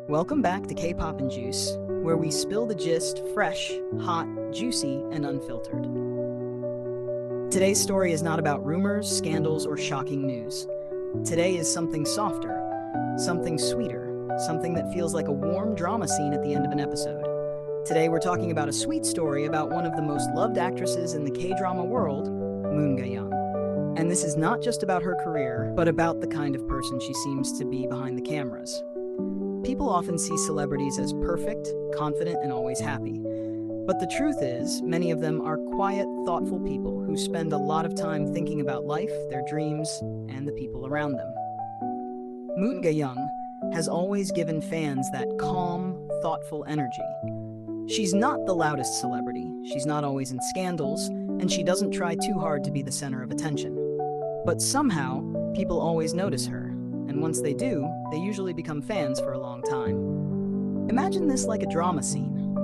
Welcome back to K-pop and Juice, where we spill the gist fresh, hot, juicy, and unfiltered. Today's story is not about rumors, scandals, or shocking news. Today is something softer, something sweeter, something that feels like a warm drama scene at the end of an episode. Today we're talking about a sweet story about one of the most loved actresses in the K-drama world, Moon Ga-young. And this is not just about her career, but about the kind of person she seems to be behind the cameras. People often see celebrities as perfect, confident, and always happy. But the truth is, many of them are quiet, thoughtful people who spend a lot of time thinking about life, their dreams, and the people around them. Moon Ga-young has always given fans that calm, thoughtful energy. She's not the loudest celebrity, she's not always in scandals, and she doesn't try too hard to be the center of attention. But somehow, people always notice her. And once they do, they usually become fans for a long time. Imagine this like a drama scene.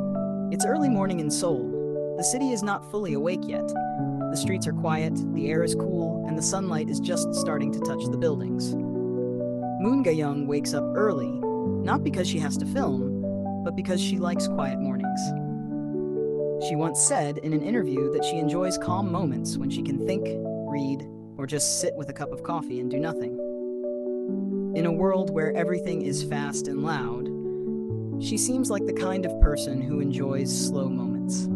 It's early morning in Seoul. The city is not fully awake yet. The streets are quiet, the air is cool, and the sunlight is just starting to touch the buildings. Moon Ga-young wakes up early, not because she has to film, but because she likes quiet mornings. She once said in an interview that she enjoys calm moments when she can think, read, or just sit with a cup of coffee and do nothing. In a world where everything is fast and loud, she seems like the kind of person who enjoys slow moments.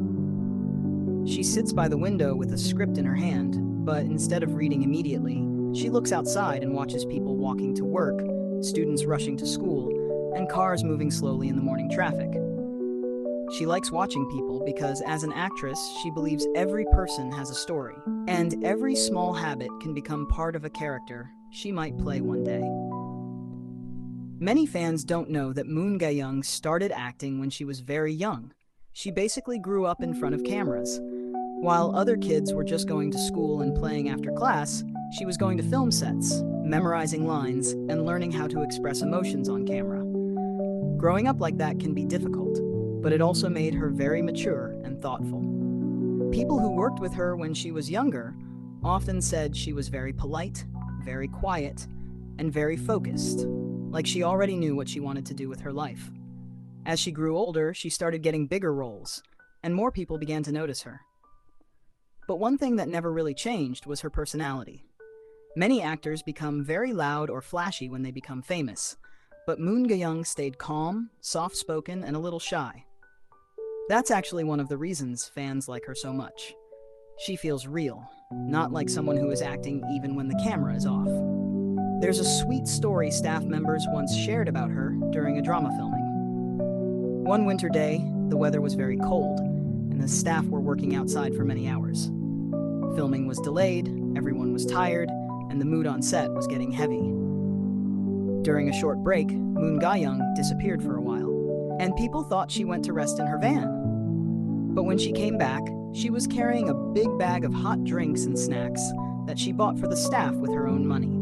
She sits by the window with a script in her hand, but instead of reading immediately, she looks outside and watches people walking to work, students rushing to school, and cars moving slowly in the morning traffic. She likes watching people because, as an actress, she believes every person has a story, and every small habit can become part of a character she might play one day. Many fans don't know that Moon Ga-young started acting when she was very young. She basically grew up in front of cameras. While other kids were just going to school and playing after class, she was going to film sets, memorizing lines, and learning how to express emotions on camera. Growing up like that can be difficult, but it also made her very mature and thoughtful. People who worked with her when she was younger often said she was very polite, very quiet, and very focused. Like she already knew what she wanted to do with her life. As she grew older, she started getting bigger roles, and more people began to notice her. But one thing that never really changed was her personality. Many actors become very loud or flashy when they become famous, but Moon Ga-young stayed calm, soft-spoken, and a little shy. That's actually one of the reasons fans like her so much. She feels real, not like someone who is acting even when the camera is off. There's a sweet story staff members once shared about her during a drama filming. One winter day, the weather was very cold, and the staff were working outside for many hours. Filming was delayed, everyone was tired, and the mood on set was getting heavy. During a short break, Moon Ga-young disappeared for a while, and people thought she went to rest in her van. But when she came back, she was carrying a big bag of hot drinks and snacks that she bought for the staff with her own money.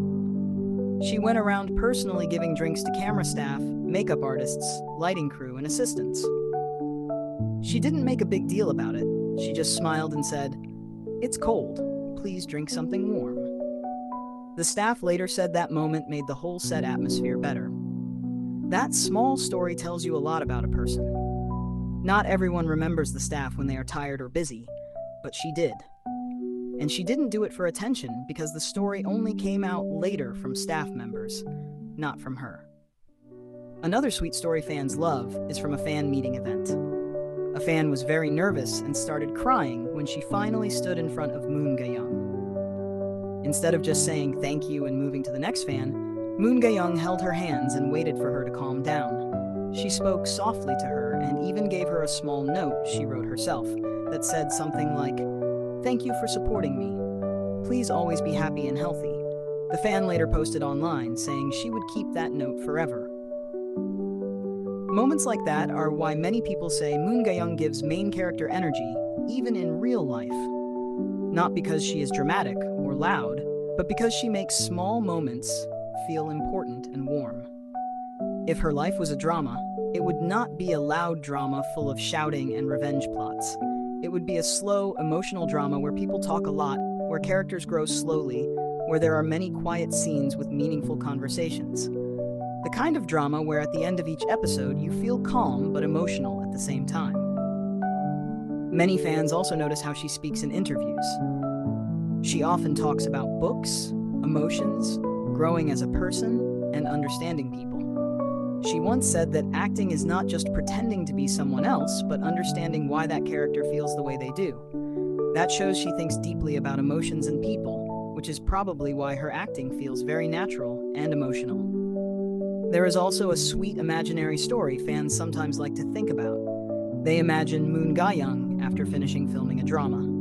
She went around personally giving drinks to camera staff, makeup artists, lighting crew, and assistants. She didn't make a big deal about it. She just smiled and said, "It's cold. Please drink something warm." The staff later said that moment made the whole set atmosphere better. That small story tells you a lot about a person. Not everyone remembers the staff when they are tired or busy, but she did. And she didn't do it for attention because the story only came out later from staff members, not from her. Another sweet story fans love is from a fan meeting event. A fan was very nervous and started crying when she finally stood in front of Moon Ga-young. Instead of just saying thank you and moving to the next fan, Moon Ga-young held her hands and waited for her to calm down. She spoke softly to her and even gave her a small note she wrote herself that said something like, "Thank you for supporting me. Please always be happy and healthy." The fan later posted online saying she would keep that note forever. Moments like that are why many people say Moon Ga-young gives main character energy, even in real life. Not because she is dramatic or loud, but because she makes small moments feel important and warm. If her life was a drama, it would not be a loud drama full of shouting and revenge plots. It would be a slow, emotional drama where people talk a lot, where characters grow slowly, where there are many quiet scenes with meaningful conversations. The kind of drama where at the end of each episode you feel calm but emotional at the same time. Many fans also notice how she speaks in interviews. She often talks about books, emotions, growing as a person, and understanding people. She once said that acting is not just pretending to be someone else, but understanding why that character feels the way they do. That shows she thinks deeply about emotions and people, which is probably why her acting feels very natural and emotional. There is also a sweet imaginary story fans sometimes like to think about. They imagine Moon Ga-young after finishing filming a drama.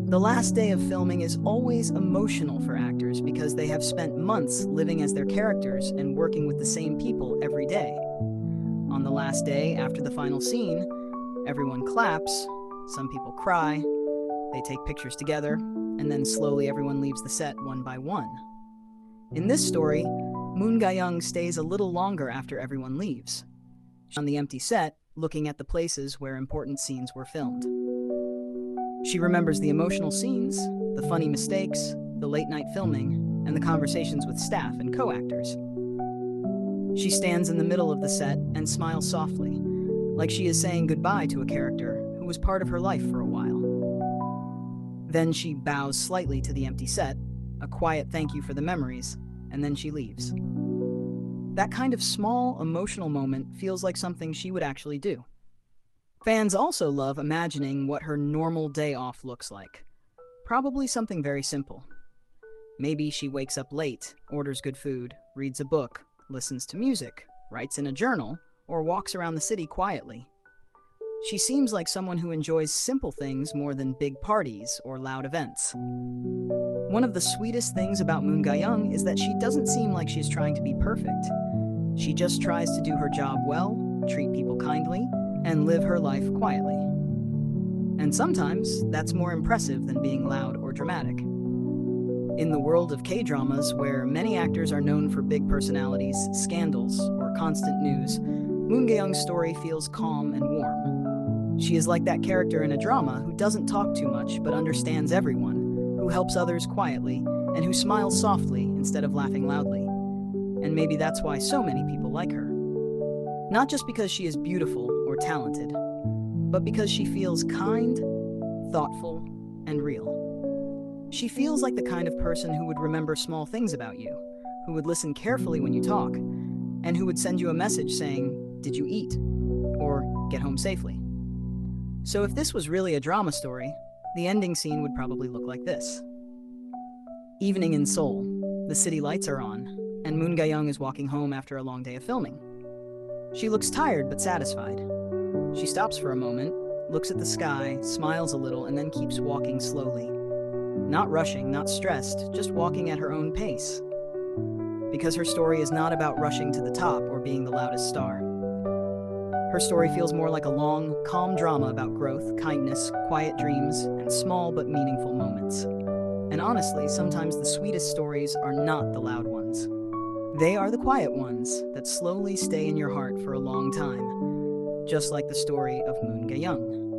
The last day of filming is always emotional for actors because they have spent months living as their characters and working with the same people every day. On the last day, after the final scene, everyone claps, some people cry, they take pictures together, and then slowly everyone leaves the set one by one. In this story, Moon Ga-young stays a little longer after everyone leaves. On the empty set, looking at the places where important scenes were filmed. She remembers the emotional scenes, the funny mistakes, the late-night filming, and the conversations with staff and co-actors. She stands in the middle of the set and smiles softly, like she is saying goodbye to a character who was part of her life for a while. Then she bows slightly to the empty set, a quiet thank you for the memories, and then she leaves. That kind of small, emotional moment feels like something she would actually do. Fans also love imagining what her normal day off looks like. Probably something very simple. Maybe she wakes up late, orders good food, reads a book, listens to music, writes in a journal, or walks around the city quietly. She seems like someone who enjoys simple things more than big parties or loud events. One of the sweetest things about Moon Ga-young is that she doesn't seem like she's trying to be perfect. She just tries to do her job well, treat people kindly, and live her life quietly. And sometimes that's more impressive than being loud or dramatic. In the world of K-dramas, where many actors are known for big personalities, scandals, or constant news, Moon Ga-young's story feels calm and warm. She is like that character in a drama who doesn't talk too much but understands everyone, who helps others quietly, and who smiles softly instead of laughing loudly. And maybe that's why so many people like her. Not just because she is beautiful or talented, but because she feels kind, thoughtful, and real. She feels like the kind of person who would remember small things about you, who would listen carefully when you talk, and who would send you a message saying, "Did you eat?" or "Get home safely." So if this was really a drama story, the ending scene would probably look like this. Evening in Seoul. The city lights are on, and Moon Ga-young is walking home after a long day of filming. She looks tired but satisfied. She stops for a moment, looks at the sky, smiles a little, and then keeps walking slowly. Not rushing, not stressed, just walking at her own pace. Because her story is not about rushing to the top or being the loudest star. Her story feels more like a long, calm drama about growth, kindness, quiet dreams, and small but meaningful moments. And honestly, sometimes the sweetest stories are not the loud ones. They are the quiet ones that slowly stay in your heart for a long time, just like the story of Moon Ga-young.